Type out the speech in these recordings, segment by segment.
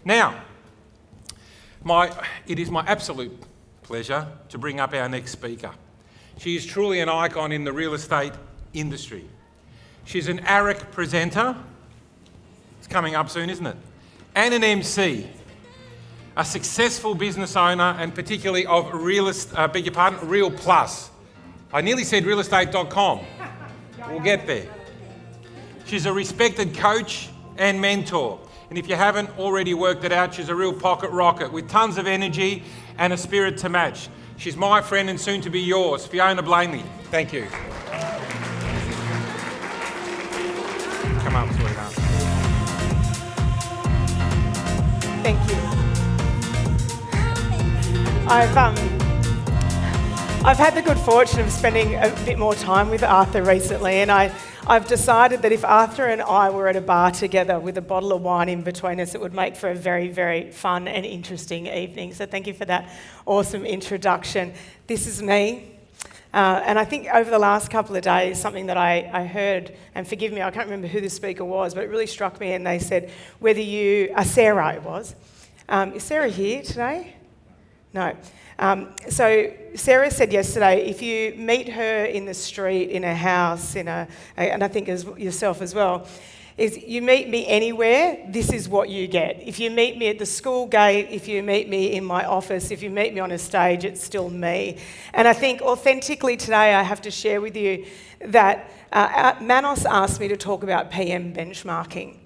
Now, it is my absolute pleasure to bring up our next speaker. She is truly an icon in the real estate industry. She's an ARIC presenter. It's coming up soon, isn't it? And an MC. A successful business owner, and particularly of Real Plus. I nearly said realestate.com. We'll get there. She's a respected coach and mentor. And if you haven't already worked it out, she's a real pocket rocket with tons of energy and a spirit to match. She's my friend and soon to be yours, Fiona Blayney. Thank you. Come up, sweetheart. Thank you. I've had the good fortune of spending a bit more time with Arthur recently, and I've decided that if Arthur and I were at a bar together with a bottle of wine in between us, it would make for a very, very fun and interesting evening. So thank you for that awesome introduction. This is me. And I think over the last couple of days, something that I heard, and forgive me, I can't remember who the speaker was, but it really struck me, and they said, Sarah it was. Is Sarah here today? No. So Sarah said yesterday, if you meet her in the street, in a house, and I think as yourself as well, is you meet me anywhere, this is what you get. If you meet me at the school gate, if you meet me in my office, if you meet me on a stage, it's still me. And I think authentically today I have to share with you that Manos asked me to talk about PM benchmarking.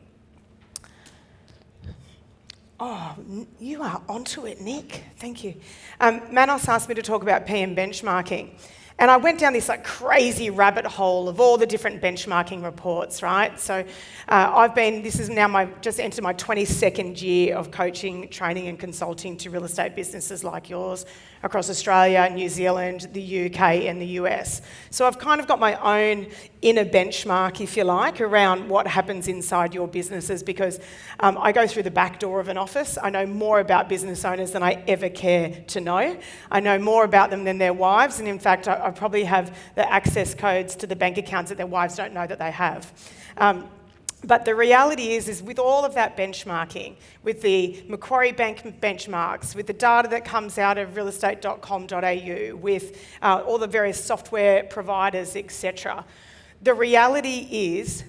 Oh, you are onto it, Nick. Thank you. Manos asked me to talk about PM benchmarking. And I went down this crazy rabbit hole of all the different benchmarking reports, right? So this is now just entered my 22nd year of coaching, training and consulting to real estate businesses like yours across Australia, New Zealand, the UK and the US. So I've kind of got my own inner benchmark, if you like, around what happens inside your businesses because I go through the back door of an office. I know more about business owners than I ever care to know. I know more about them than their wives, and in fact, I probably have the access codes to the bank accounts that their wives don't know that they have. But the reality is with all of that benchmarking, with the Macquarie Bank benchmarks, with the data that comes out of realestate.com.au, with all the various software providers, etc., the reality is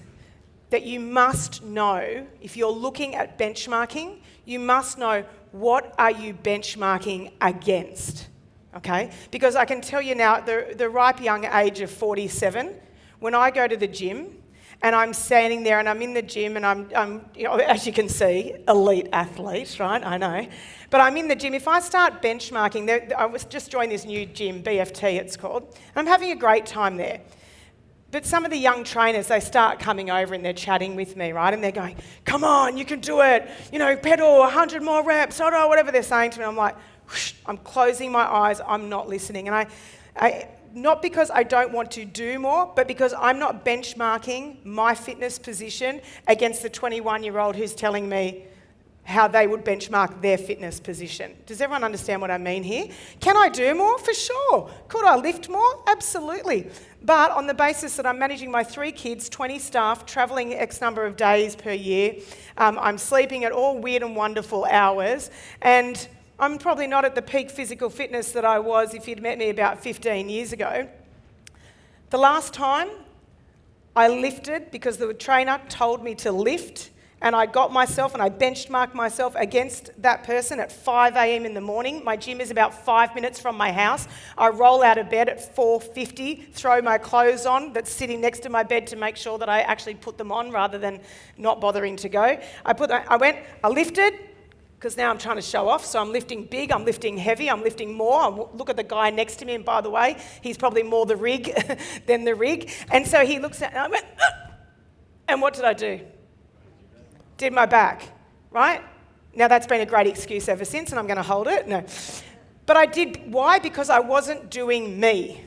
that you must know, if you're looking at benchmarking, you must know what are you benchmarking against, okay? Because I can tell you now, at the ripe young age of 47, when I go to the gym, and I'm standing there and I'm in the gym and I'm as you can see, elite athlete, right? I know. But I'm in the gym. If I start benchmarking, I was just joined this new gym, BFT it's called, and I'm having a great time there. But some of the young trainers, they start coming over and they're chatting with me, right? And they're going, come on, you can do it. Pedal 100 more reps, whatever they're saying to me. I'm like, whoosh, I'm closing my eyes, I'm not listening. And I not because I don't want to do more, but because I'm not benchmarking my fitness position against the 21-year-old who's telling me how they would benchmark their fitness position. Does everyone understand what I mean here? Can I do more? For sure. Could I lift more? Absolutely. But on the basis that I'm managing my 3 kids, 20 staff, travelling X number of days per year, I'm sleeping at all weird and wonderful hours, and I'm probably not at the peak physical fitness that I was if you'd met me about 15 years ago. The last time I lifted because the trainer told me to lift, and I got myself and I benchmarked myself against that person at 5 a.m. in the morning. My gym is about 5 minutes from my house. I roll out of bed at 4:50, throw my clothes on that's sitting next to my bed to make sure that I actually put them on rather than not bothering to go. I lifted, because now I'm trying to show off, so I'm lifting big, I'm lifting heavy, I'm lifting more. I look at the guy next to me, and by the way, he's probably more the rig than the rig. And so he looks at me, and I went, and what did I do? Did my back, right? Now that's been a great excuse ever since, and I'm going to hold it. No. But I did. Why? Because I wasn't doing me.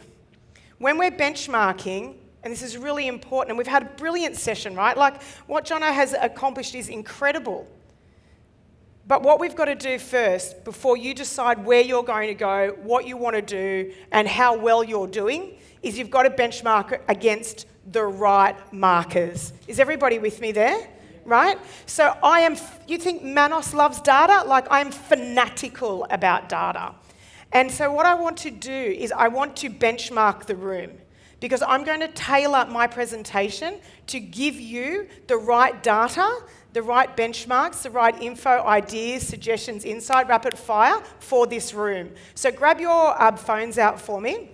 When we're benchmarking, and this is really important, and we've had a brilliant session, right? Like what Jono has accomplished is incredible. But what we've got to do first, before you decide where you're going to go, what you want to do, and how well you're doing, is you've got to benchmark against the right markers. Is everybody with me there? right? So you think Manos loves data? Like, I'm fanatical about data. And so what I want to do is I want to benchmark the room, because I'm going to tailor my presentation to give you the right data, the right benchmarks, the right info, ideas, suggestions, insight, rapid fire for this room. So grab your phones out for me,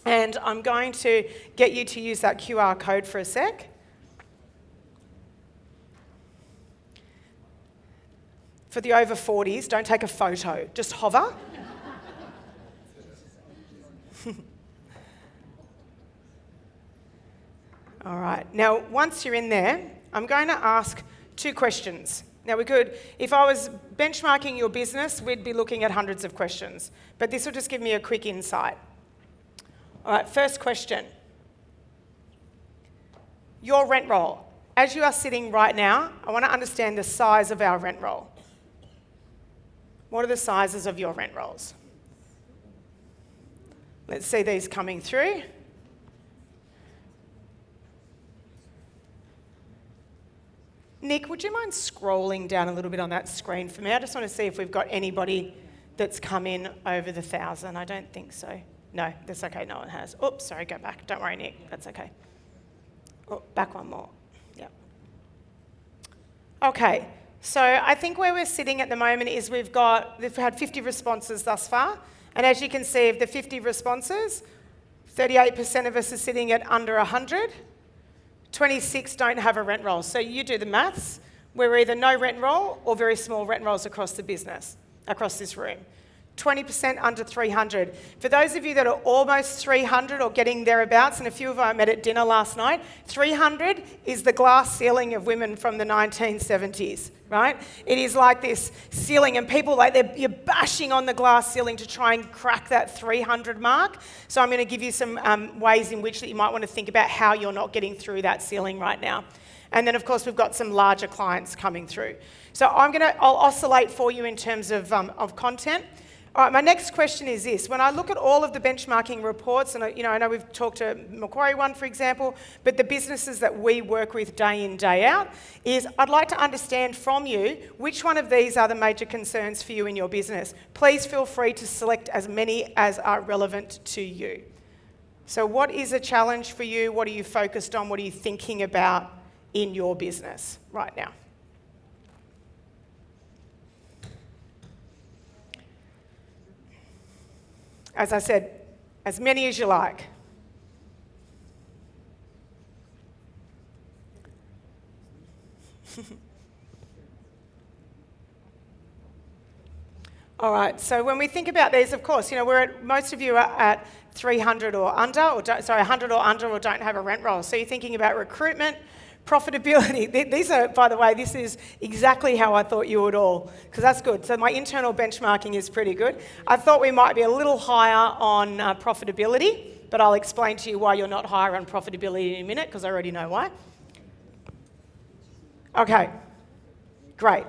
and I'm going to get you to use that QR code for a sec. For the over 40s, don't take a photo, just hover. All right, now once you're in there, I'm going to ask 2 questions. Now if I was benchmarking your business, we'd be looking at hundreds of questions, but this will just give me a quick insight. All right, first question. Your rent roll. As you are sitting right now, I want to understand the size of our rent roll. What are the sizes of your rent rolls? Let's see these coming through. Nick, would you mind scrolling down a little bit on that screen for me? I just want to see if we've got anybody that's come in over the 1,000. I don't think so. No, that's okay, no one has. Oops, sorry, go back. Don't worry, Nick, that's okay. Oh, back one more. Yep. Okay, so I think where we're sitting at the moment is we've had 50 responses thus far. And as you can see, of the 50 responses, 38% of us are sitting at under 100. 26 don't have a rent roll. So you do the maths. We're either no rent roll or very small rent rolls across the business, across this room. 20% under 300. For those of you that are almost 300 or getting thereabouts, and a few of them I met at dinner last night, 300 is the glass ceiling of women from the 1970s, right? It is like this ceiling, and people, you're bashing on the glass ceiling to try and crack that 300 mark. So I'm going to give you some ways in which that you might want to think about how you're not getting through that ceiling right now. And then, of course, we've got some larger clients coming through. So I'll oscillate for you in terms of content. All right, my next question is this. When I look at all of the benchmarking reports, and I know we've talked to Macquarie one, for example, but the businesses that we work with day in, day out, is I'd like to understand from you which one of these are the major concerns for you in your business. Please feel free to select as many as are relevant to you. So what is a challenge for you? What are you focused on? What are you thinking about in your business right now? As I said, as many as you like. All right, so when we think about these, of course, most of you are at 300 or under, 100 or under, or don't have a rent roll. So you're thinking about recruitment, profitability. These are, by the way, this is exactly how I thought you would all, because that's good. So my internal benchmarking is pretty good. I thought we might be a little higher on profitability, but I'll explain to you why you're not higher on profitability in a minute, because I already know why. Okay, great.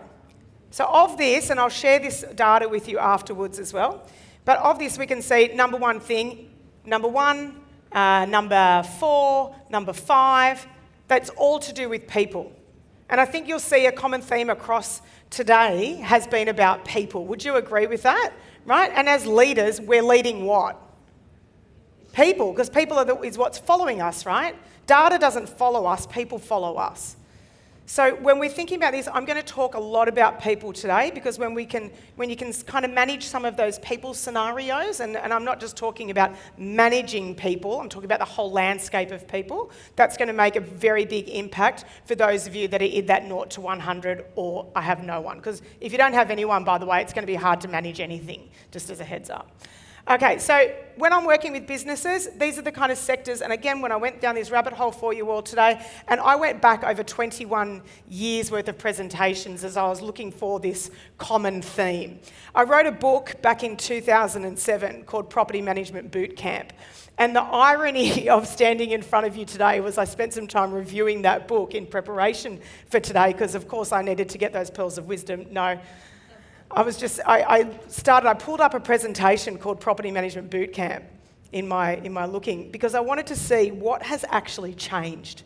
So of this, and I'll share this data with you afterwards as well, but of this we can see number 1 thing, number 1, number 4, number 5, that's all to do with people. And I think you'll see a common theme across today has been about people. Would you agree with that? Right? And as leaders, we're leading what? People, because people is what's following us, right? Data doesn't follow us, people follow us. So when we're thinking about this, I'm going to talk a lot about people today, because when you can kind of manage some of those people scenarios, and I'm not just talking about managing people, I'm talking about the whole landscape of people, that's going to make a very big impact for those of you that are in that 0 to 100 or I have no one. Because if you don't have anyone, by the way, it's going to be hard to manage anything, just as a heads up. Okay, so when I'm working with businesses, these are the kind of sectors, and again, when I went down this rabbit hole for you all today, and I went back over 21 years worth of presentations as I was looking for this common theme. I wrote a book back in 2007 called Property Management Boot Camp. And the irony of standing in front of you today was I spent some time reviewing that book in preparation for today, because of course I needed to get those pearls of wisdom. No. I pulled up a presentation called Property Management Boot Camp in my looking, because I wanted to see what has actually changed,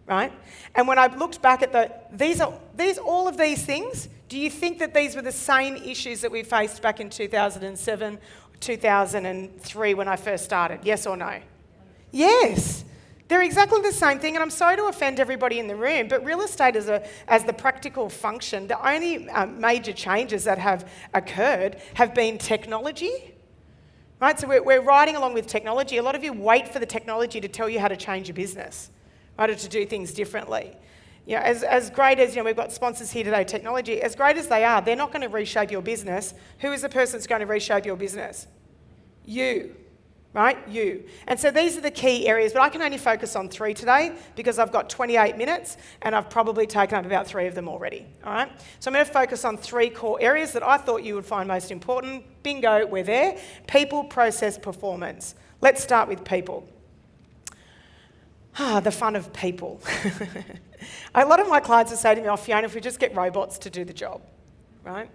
right? And when I looked back at all of these things, do you think that these were the same issues that we faced back in 2007, 2003 when I first started? Yes or no? Yes. They're exactly the same thing, and I'm sorry to offend everybody in the room, but real estate as the practical function, the only major changes that have occurred have been technology, right? So we're riding along with technology. A lot of you wait for the technology to tell you how to change your business, right, or to do things differently. You know, as great as, we've got sponsors here today, technology, as great as they are, they're not going to reshape your business. Who is the person that's going to reshape your business? You. Right? You. And so these are the key areas, but I can only focus on 3 today because I've got 28 minutes and I've probably taken up about 3 of them already. All right? So I'm going to focus on 3 core areas that I thought you would find most important. Bingo, we're there. People, process, performance. Let's start with people. The fun of people. A lot of my clients will say to me, "Oh, Fiona, if we just get robots to do the job," right?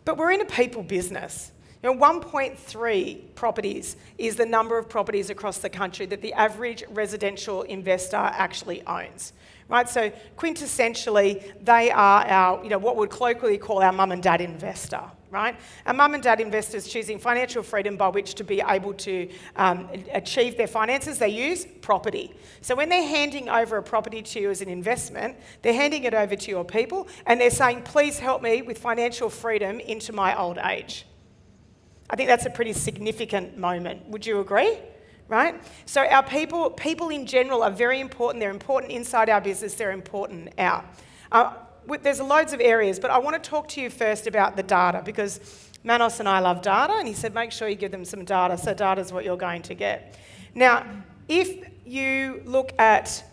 But we're in a people business. 1.3 properties is the number of properties across the country that the average residential investor actually owns, right? So quintessentially, they are our, what we'd colloquially call our mum and dad investor, right? Our mum and dad investors choosing financial freedom by which to be able to achieve their finances, they use property. So when they're handing over a property to you as an investment, they're handing it over to your people and they're saying, "Please help me with financial freedom into my old age." I think that's a pretty significant moment. Would you agree? Right? So our people in general are very important. They're important inside our business. They're important out. There's loads of areas, but I want to talk to you first about the data because Manos and I love data, and he said make sure you give them some data. So data is what you're going to get. Now, if you look at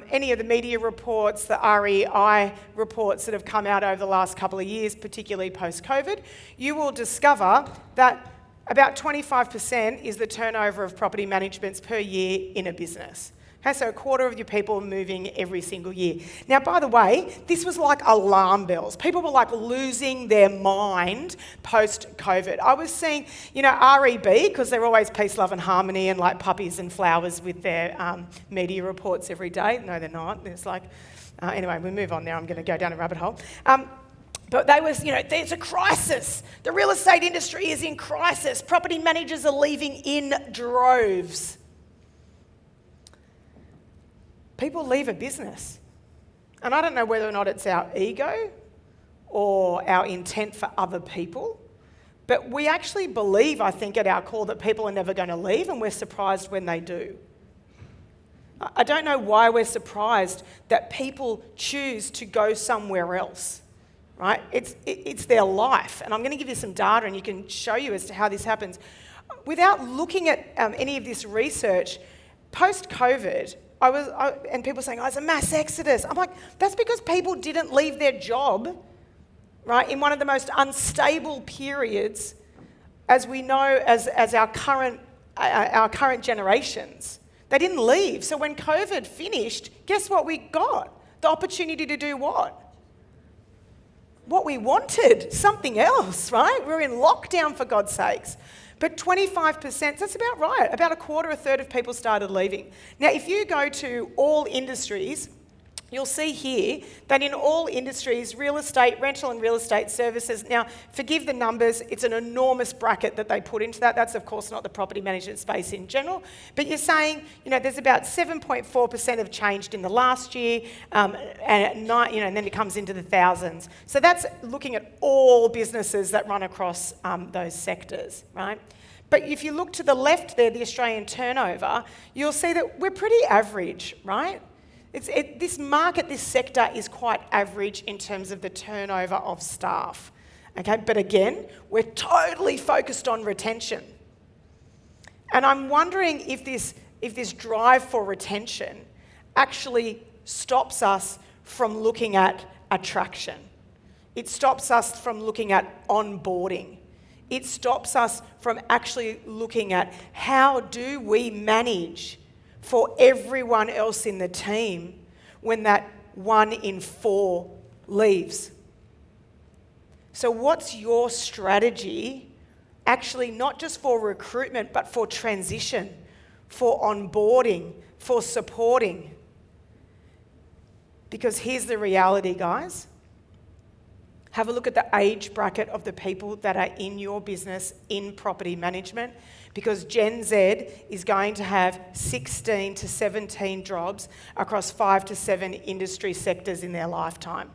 any of the media reports, the REI reports that have come out over the last couple of years, particularly post-COVID, you will discover that about 25% is the turnover of property managements per year in a business. Okay, so a quarter of your people are moving every single year. Now, by the way, this was like alarm bells. People were like losing their mind post-COVID. I was seeing, REB, because they're always peace, love and harmony and like puppies and flowers with their media reports every day. No, they're not. It's like, anyway, we move on now. I'm going to go down a rabbit hole. But they was, there's a crisis. The real estate industry is in crisis. Property managers are leaving in droves. People leave a business. And I don't know whether or not it's our ego or our intent for other people, but we actually believe, I think, at our core that people are never going to leave, and we're surprised when they do. I don't know why we're surprised that people choose to go somewhere else, right? It's their life. And I'm going to give you some data and you can show you as to how this happens. Without looking at any of this research, post-COVID, and people saying, it's a mass exodus. I'm like, that's because people didn't leave their job, right, in one of the most unstable periods, as we know, as our current generations. They didn't leave. So when COVID finished, guess what we got? The opportunity to do what? What we wanted, something else, right? We're in lockdown, for God's sakes. But 25%, that's about right. About a quarter, a third of people started leaving. Now, if you go to all industries, you'll see here that in all industries, real estate, rental and real estate services, now, forgive the numbers, it's an enormous bracket that they put into that. That's, of course, not the property management space in general. But you're saying, there's about 7.4% have changed in the last year, and then it comes into the thousands. So that's looking at all businesses that run across those sectors, right? But if you look to the left there, the Australian turnover, you'll see that we're pretty average, right? This market, this sector is quite average in terms of the turnover of staff. Okay, but again, we're totally focused on retention. And I'm wondering if this drive for retention actually stops us from looking at attraction. It stops us from looking at onboarding. It stops us from actually looking at how do we manage for everyone else in the team when that 1 in 4 leaves. So what's your strategy actually not just for recruitment but for transition, for onboarding, for supporting? Because here's the reality, guys. Have a look at the age bracket of the people that are in your business in property management, because Gen Z is going to have 16 to 17 jobs across 5 to 7 industry sectors in their lifetime.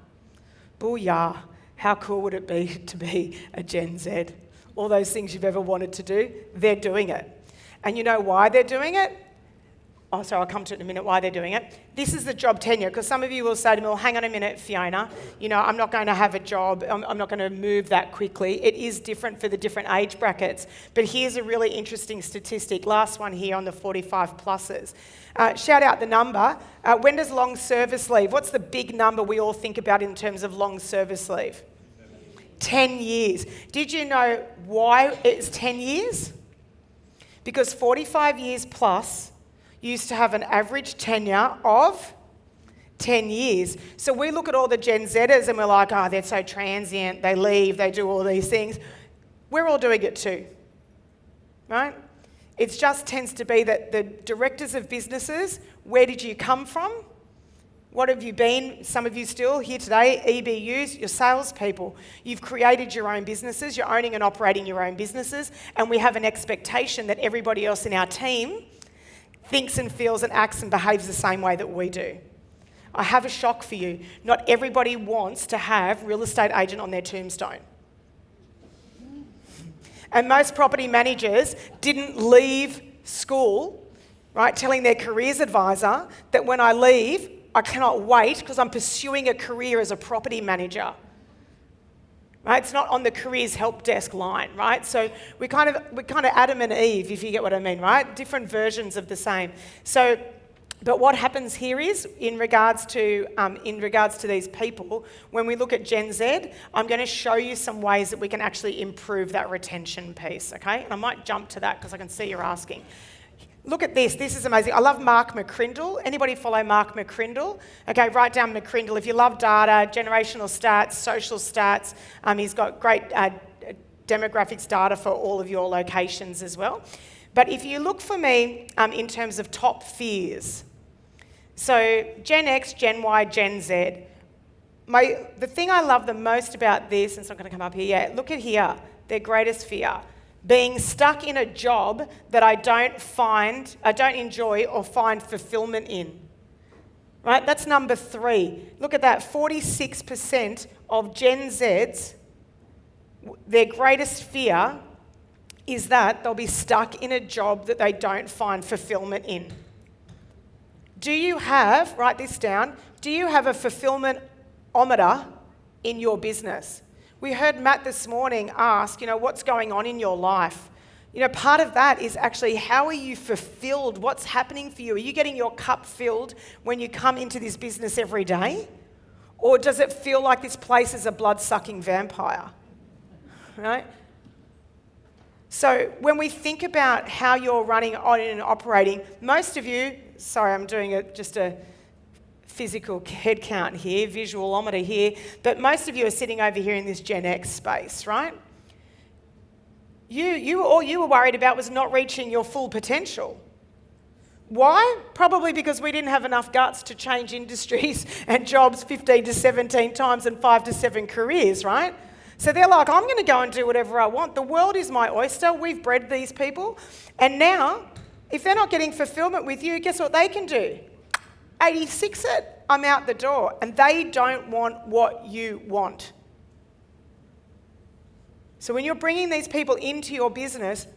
Booyah. How cool would it be to be a Gen Z? All those things you've ever wanted to do, they're doing it. And you know why they're doing it? Oh, sorry, I'll come to it in a minute, why they're doing it. This is the job tenure, because some of you will say to me, well, hang on a minute, Fiona, I'm not going to have a job, I'm not going to move that quickly. It is different for the different age brackets. But here's a really interesting statistic, last one here on the 45 pluses. Shout out the number. When does long service leave? What's the big number we all think about in terms of long service leave? 10 years. Did you know why it's 10 years? Because 45 years plus used to have an average tenure of 10 years. So we look at all the Gen Zers and we're like, oh, they're so transient, they leave, they do all these things. We're all doing it too, right? It just tends to be that the directors of businesses, where did you come from? What have you been? Some of you still here today, EBUs, you're salespeople. You've created your own businesses, you're owning and operating your own businesses, and we have an expectation that everybody else in our team thinks and feels and acts and behaves the same way that we do. I have a shock for you. Not everybody wants to have real estate agent on their tombstone. And most property managers didn't leave school, right, telling their careers advisor that when I leave, I cannot wait because I'm pursuing a career as a property manager. Right? It's not on the careers help desk line, right? So we're kind of Adam and Eve, if you get what I mean, right? Different versions of the same. So, but what happens here is, in regards to these people, when we look at Gen Z, I'm going to show you some ways that we can actually improve that retention piece, okay? And I might jump to that because I can see you're asking. Look at this. This is amazing. I love Mark McCrindle. Anybody follow Mark McCrindle? Okay, write down McCrindle. If you love data, generational stats, social stats, he's got great demographics data for all of your locations as well. But if you look for me in terms of top fears, so Gen X, Gen Y, Gen Z, the thing I love the most about this, and it's not going to come up here yet, look at here, their greatest fear. Being stuck in a job that I don't enjoy or find fulfillment in. Right? That's number 3. Look at that, 46% of Gen Zs, their greatest fear is that they'll be stuck in a job that they don't find fulfillment in. Write this down, do you have a fulfillment-ometer in your business? We heard Matt this morning ask, what's going on in your life? Part of that is actually how are you fulfilled? What's happening for you? Are you getting your cup filled when you come into this business every day? Or does it feel like this place is a blood-sucking vampire? Right? So when we think about how you're running on and operating, most of you, sorry, I'm doing just a physical head count here, visualometer here, but most of you are sitting over here in this Gen X space, right? All you were worried about was not reaching your full potential. Why? Probably because we didn't have enough guts to change industries and jobs 15 to 17 times and 5 to 7 careers, right? So they're like, I'm going to go and do whatever I want. The world is my oyster. We've bred these people. And now, if they're not getting fulfillment with you, guess what they can do? 86 it, I'm out the door. And they don't want what you want. So when you're bringing these people into your business,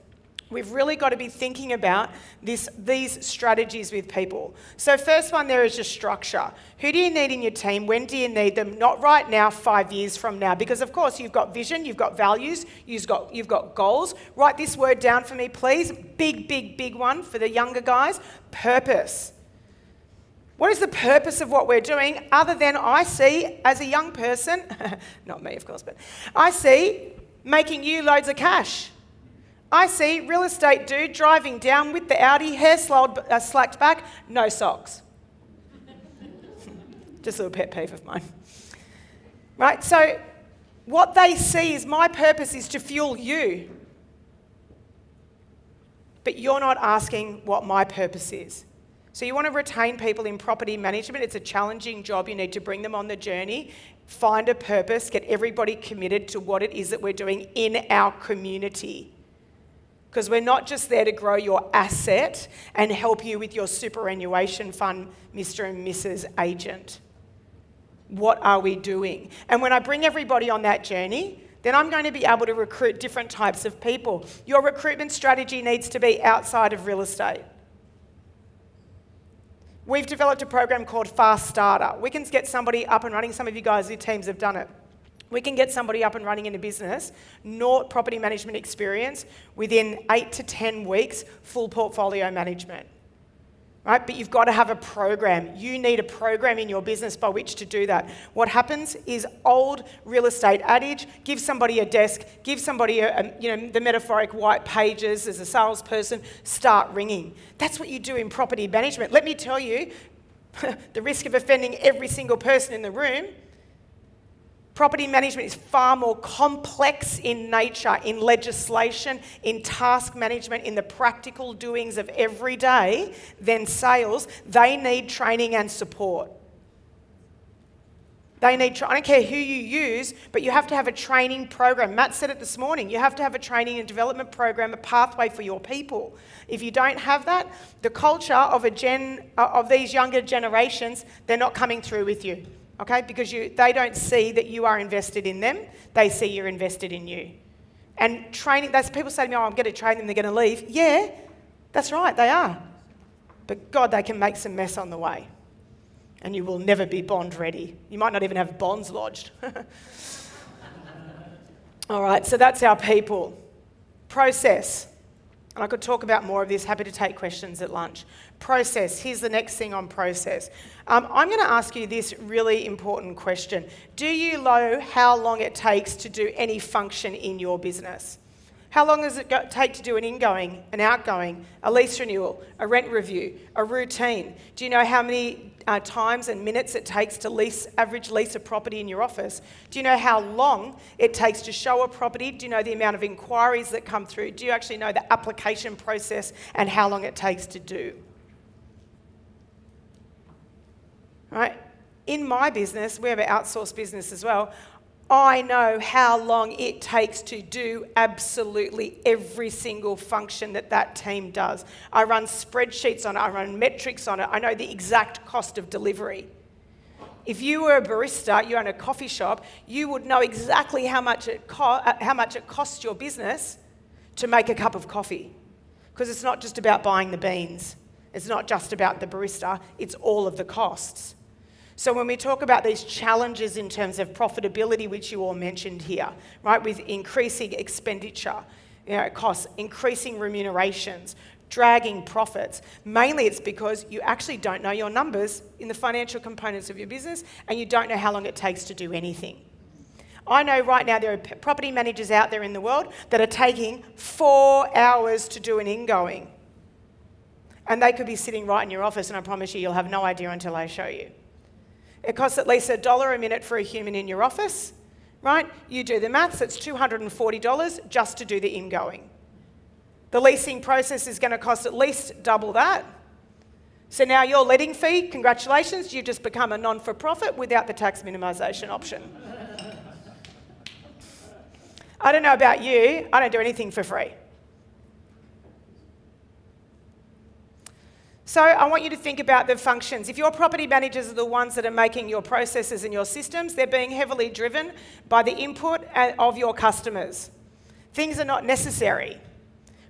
we've really got to be thinking about these strategies with people. So first one there is just structure. Who do you need in your team? When do you need them? Not right now, 5 years from now. Because of course you've got vision, you've got values, you've got goals. Write this word down for me, please. Big, big, big one for the younger guys. Purpose. What is the purpose of what we're doing other than I see as a young person, not me of course, but I see making you loads of cash. I see real estate dude driving down with the Audi, hair slacked back, no socks. Just a little pet peeve of mine. Right, so what they see is my purpose is to fuel you. But you're not asking what my purpose is. So you want to retain people in property management. It's a challenging job. You need to bring them on the journey, find a purpose, get everybody committed to what it is that we're doing in our community. Because we're not just there to grow your asset and help you with your superannuation fund, Mr. and Mrs. Agent. What are we doing? And when I bring everybody on that journey, then I'm going to be able to recruit different types of people. Your recruitment strategy needs to be outside of real estate. We've developed a program called Fast Starter. We can get somebody up and running. Some of you guys, your teams have done it. We can get somebody up and running in a business, not property management experience, within 8 to 10 weeks, full portfolio management. Right? But you've got to have a program. You need a program in your business by which to do that. What happens is old real estate adage, give somebody a desk, give somebody the metaphoric white pages as a salesperson, start ringing. That's what you do in property management. Let me tell you, the risk of offending every single person in the room, property management is far more complex in nature, in legislation, in task management, in the practical doings of every day than sales. They need training and support. I don't care who you use, but you have to have a training program. Matt said it this morning. You have to have a training and development program, a pathway for your people. If you don't have that, the culture of these younger generations, they're not coming through with you. Okay, because they don't see that you are invested in them. They see you're invested in you. And training, people say to me, I'm going to train them, they're going to leave. Yeah, that's right, they are. But God, they can make some mess on the way. And you will never be bond ready. You might not even have bonds lodged. All right, so that's our people. Process. And I could talk about more of this, happy to take questions at lunch. Process, here's the next thing on process. I'm going to ask you this really important question. Do you know how long it takes to do any function in your business? How long does it take to do an ingoing, an outgoing, a lease renewal, a rent review, a routine? Do you know how many times and minutes it takes to average lease a property in your office? Do you know how long it takes to show a property? Do you know the amount of inquiries that come through? Do you actually know the application process and how long it takes to do? Right? In my business, we have an outsourced business as well. I know how long it takes to do absolutely every single function that team does. I run spreadsheets on it, I run metrics on it, I know the exact cost of delivery. If you were a barista, you own a coffee shop, you would know exactly how much it costs your business to make a cup of coffee. Because it's not just about buying the beans. It's not just about the barista, it's all of the costs. So when we talk about these challenges in terms of profitability, which you all mentioned here, right, with increasing expenditure, costs, increasing remunerations, dragging profits, mainly it's because you actually don't know your numbers in the financial components of your business and you don't know how long it takes to do anything. I know right now there are property managers out there in the world that are taking 4 hours to do an ingoing. And they could be sitting right in your office and I promise you, you'll have no idea until I show you. It costs at least $1 a minute for a human in your office, right? You do the maths, it's $240 just to do the ingoing. The leasing process is going to cost at least double that. So now your letting fee, congratulations, you've just become a non-for-profit without the tax minimisation option. I don't know about you, I don't do anything for free. So I want you to think about the functions. If your property managers are the ones that are making your processes and your systems, they're being heavily driven by the input of your customers. Things are not necessary.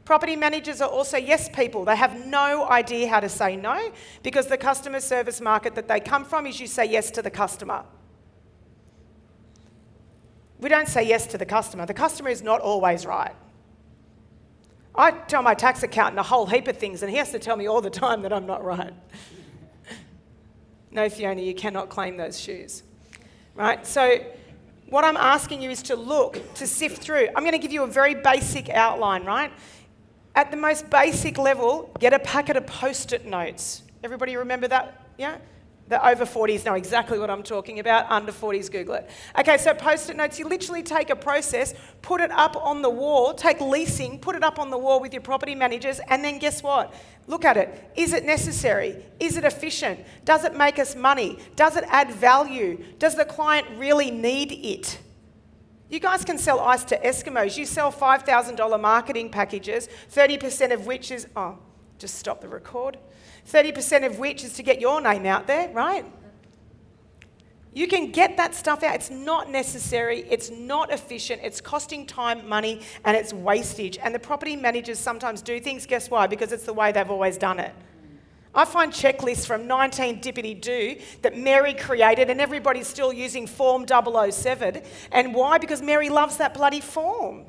Property managers are also yes people. They have no idea how to say no because the customer service market that they come from is you say yes to the customer. We don't say yes to the customer. The customer is not always right. I tell my tax accountant a whole heap of things and he has to tell me all the time that I'm not right. No, Fiona, you cannot claim those shoes. Right? So what I'm asking you is to look, to sift through. I'm going to give you a very basic outline, right? At the most basic level, get a packet of Post-it notes. Everybody remember that? Yeah? The over 40s know exactly what I'm talking about. Under 40s, Google it. Okay, so post-it notes, you literally take a process, put it up on the wall, take leasing, put it up on the wall with your property managers, and then guess what? Look at it. Is it necessary? Is it efficient? Does it make us money? Does it add value? Does the client really need it? You guys can sell ice to Eskimos. You sell $5,000 marketing packages, 30% of which is, just stop the record. 30% of which is to get your name out there, right? You can get that stuff out. It's not necessary, it's not efficient, it's costing time, money, and it's wastage. And the property managers sometimes do things, guess why? Because it's the way they've always done it. I find checklists from 19 Dippity Doo that Mary created and everybody's still using Form 007. And why? Because Mary loves that bloody form.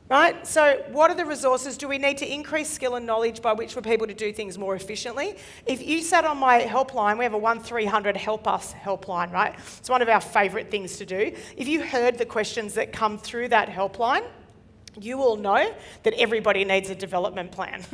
Right? So what are the resources? Do we need to increase skill and knowledge by which for people to do things more efficiently? If you sat on my helpline, we have a 1300 Help Us helpline, right? It's one of our favourite things to do. If you heard the questions that come through that helpline, you will know that everybody needs a development plan,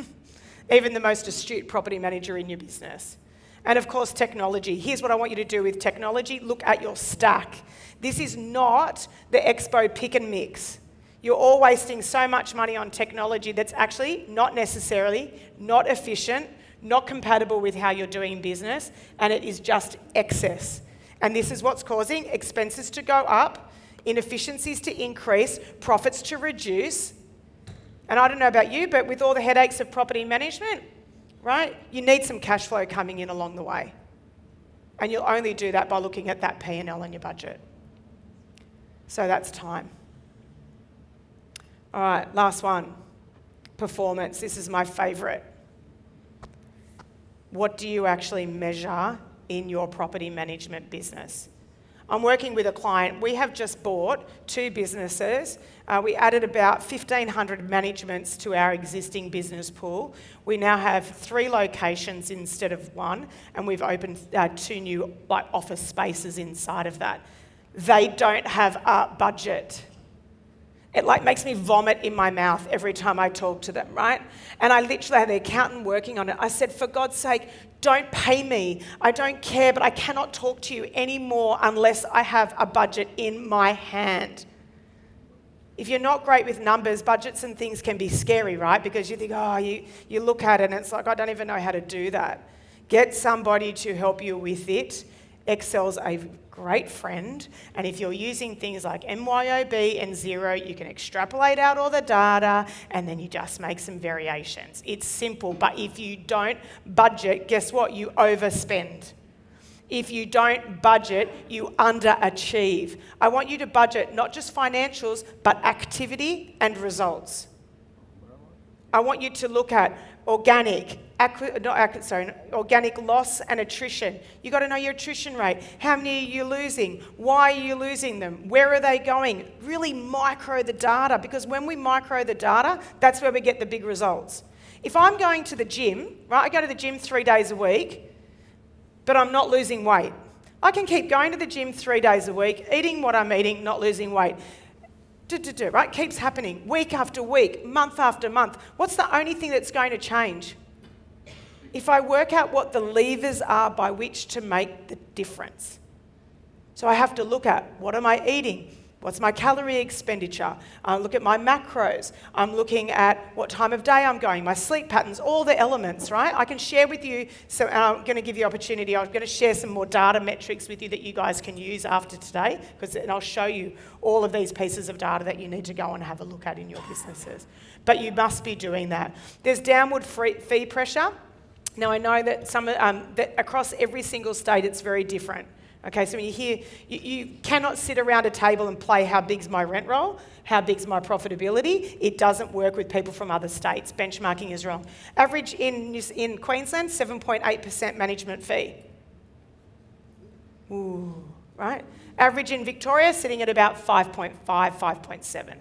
even the most astute property manager in your business. And of course, technology. Here's what I want you to do with technology. Look at your stack. This is not the Expo pick and mix. You're all wasting so much money on technology that's actually not necessarily, not efficient, not compatible with how you're doing business, and it is just excess. And this is what's causing expenses to go up, inefficiencies to increase, profits to reduce. And I don't know about you, but with all the headaches of property management, right, you need some cash flow coming in along the way. And you'll only do that by looking at that P&L and your budget. So that's time. All right, last one. Performance. This is my favourite. What do you actually measure in your property management business? I'm working with a client. We have just bought 2 businesses. We added about 1,500 managements to our existing business pool. We now have 3 locations instead of 1, and we've opened 2 new office spaces inside of that. They don't have a budget. It makes me vomit in my mouth every time I talk to them, right? And I literally had the accountant working on it. I said, for God's sake, don't pay me. I don't care, but I cannot talk to you anymore unless I have a budget in my hand. If you're not great with numbers, budgets and things can be scary, right? Because you think, you look at it and it's like, I don't even know how to do that. Get somebody to help you with it. Excel's a great friend, and if you're using things like MYOB and Xero, you can extrapolate out all the data and then you just make some variations. It's simple, but if you don't budget, guess what? You overspend. If you don't budget, you underachieve. I want you to budget not just financials, but activity and results. I want you to look at organic loss and attrition. You got to know your attrition rate. How many are you losing? Why are you losing them? Where are they going? Really micro the data, because when we micro the data, that's where we get the big results. If I'm going to the gym, right, I go to the gym 3 days a week, but I'm not losing weight. I can keep going to the gym 3 days a week, eating what I'm eating, not losing weight. Right? Keeps happening week after week, month after month. What's the only thing that's going to change? If I work out what the levers are by which to make the difference. So I have to look at, what am I eating? What's my calorie expenditure? I look at my macros. I'm looking at what time of day I'm going, my sleep patterns, all the elements, right? I can share with you, so I'm going to give you opportunity. I'm going to share some more data metrics with you that you guys can use after today, and I'll show you all of these pieces of data that you need to go and have a look at in your businesses. But you must be doing that. There's downward fee pressure. Now, I know that that across every single state, it's very different. Okay, so when you hear, you cannot sit around a table and play how big's my rent roll, how big's my profitability. It doesn't work with people from other states. Benchmarking is wrong. Average in Queensland, 7.8% management fee. Ooh, right? Average in Victoria, sitting at about 5.5, 5.7.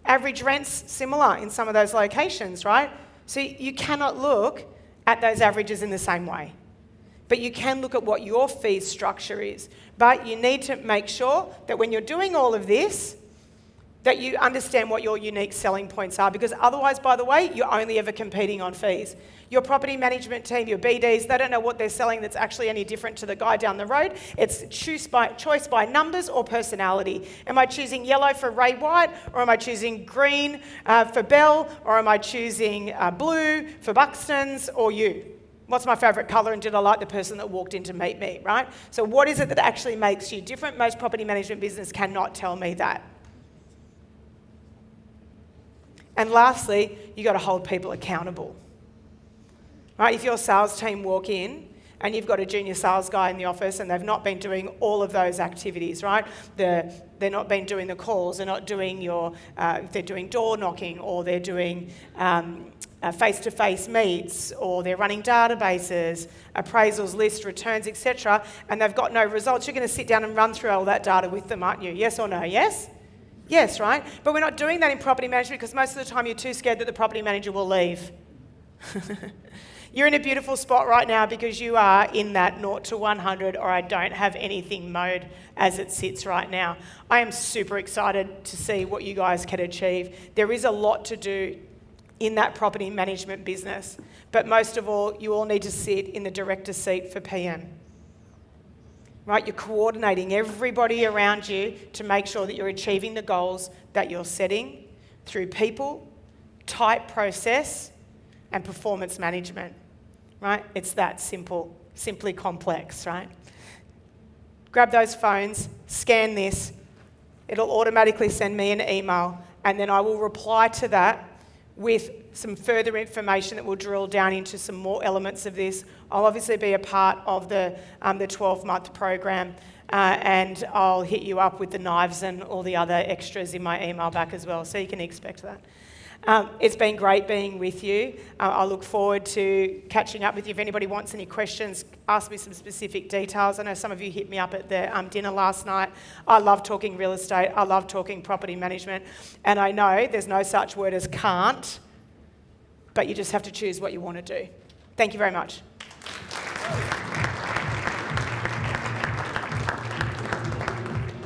Average rents, similar in some of those locations, right? So you cannot look at those averages in the same way. But you can look at what your fee structure is. But you need to make sure that when you're doing all of this, that you understand what your unique selling points are, because otherwise, by the way, you're only ever competing on fees. Your property management team, your BDs, they don't know what they're selling that's actually any different to the guy down the road. It's choice by numbers or personality. Am I choosing yellow for Ray White, or am I choosing green for Bell, or am I choosing blue for Buxton's or you? What's my favourite colour, and did I like the person that walked in to meet me, right? So what is it that actually makes you different? Most property management business cannot tell me that. And lastly, you've got to hold people accountable. Right? If your sales team walk in and you've got a junior sales guy in the office and they've not been doing all of those activities, right? They're not been doing the calls, they're not doing they're doing door knocking, or they're doing face-to-face meets, or they're running databases, appraisals, lists, returns, etc., and they've got no results, you're going to sit down and run through all that data with them, aren't you? Yes or no? Yes? Yes, right? But we're not doing that in property management because most of the time you're too scared that the property manager will leave. You're in a beautiful spot right now because you are in that 0 to 100 or I don't have anything mode as it sits right now. I am super excited to see what you guys can achieve. There is a lot to do in that property management business, but most of all, you all need to sit in the director's seat for PM. Right, you're coordinating everybody around you to make sure that you're achieving the goals that you're setting through people, tight process, and performance management. Right? It's that simple, simply complex, right? Grab those phones, scan this, it'll automatically send me an email, and then I will reply to that with some further information that will drill down into some more elements of this. I'll obviously be a part of the 12-month program, and I'll hit you up with the knives and all the other extras in my email back as well, so you can expect that. It's been great being with you. I look forward to catching up with you. If anybody wants any questions, ask me some specific details. I know some of you hit me up at the dinner last night. I love talking real estate. I love talking property management. And I know there's no such word as can't, but you just have to choose what you want to do. Thank you very much.